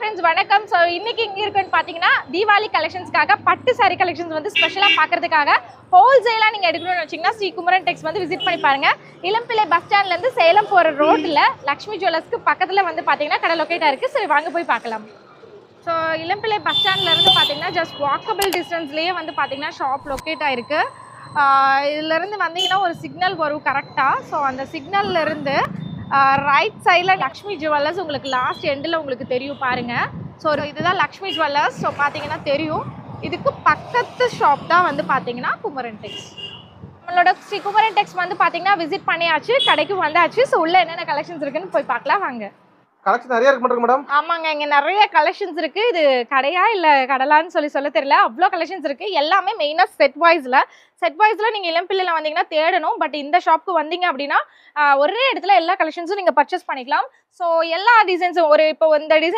Friends வணக்கம். So இன்னைக்கு இங்கே இருக்குன்னு பார்த்தீங்கன்னா தீபாவளி கலெக்ஷன்ஸ்க்காக பட்டு சாரி கலெக்ஷன்ஸ் வந்து ஸ்பெஷலாக பார்க்கறதுக்காக ஹோல்சேலாக நீங்கள் எடுக்கணும்னு வச்சிங்கன்னா ஸ்ரீ குமரன் டெக்ஸ் வந்து விசிட் பண்ணி பாருங்கள். இளம்பிள்ளை பஸ் ஸ்டாண்ட்லேருந்து சேலம் போகிற ரோட்டில் லக்ஷ்மி ஜுவல்லர்ஸ்க்கு பக்கத்தில் வந்து பார்த்தீங்கன்னா கடை லொக்கேட்டாக இருக்குது. சரி வாங்க போய் பார்க்கலாம். ஸோ இளம்பிள்ளை பஸ் ஸ்டாண்ட்லேருந்து பார்த்தீங்கன்னா ஜஸ்ட் வாக்கபிள் டிஸ்டன்ஸ்லேயே வந்து பார்த்தீங்கன்னா ஷாப் லொக்கேட் ஆகிருக்கு. இதுலேருந்து வந்தீங்கன்னா ஒரு சிக்னல் வரும் கரெக்டாக. ஸோ அந்த சிக்னல்லேருந்து ரைட் சைடில் லக்ஷ்மி ஜுவல்லர்ஸ் உங்களுக்கு லாஸ்ட் எண்டில் உங்களுக்கு தெரியும் பாருங்கள். ஸோ இதுதான் லக்ஷ்மி ஜுவல்லர்ஸ். ஸோ பார்த்தீங்கன்னா தெரியும். இதுக்கு பக்கத்து ஷாப் தான் வந்து பார்த்தீங்கன்னா குமரன் டெக்ஸ். நம்மளோட ஸ்ரீ குமரன் டெக்ஸ் வந்து பார்த்தீங்கன்னா விசிட் பண்ணியாச்சு, கடைக்கு வந்தாச்சு. ஸோ உள்ள என்னென்ன கலெக்ஷன்ஸ் இருக்குன்னு போய் பார்க்கலாம் வாங்க. கலெக்ஷன் நிறைய இருக்கு மேடம். ஆமாங்க, இங்க நிறைய கலெக்ஷன்ஸ் இருக்கு. இது கடையா இல்ல கடலான்னு சொல்ல தெரியல, அவ்வளோ கலெக்ஷன்ஸ் இருக்கு. எல்லாமே மெயினா செட் வைஸ்ல நீங்க இளம்பிள்ளையில வந்தீங்கன்னா தேடணும். பட் இந்த ஷாப்க்கு வந்தீங்க அப்படின்னா ஒரே இடத்துல எல்லா கலெக்ஷன்ஸும் நீங்க பர்ச்சேஸ் பண்ணிக்கலாம். ஸோ எல்லா டிசைன்ஸும் இப்போ இந்த டிசைன்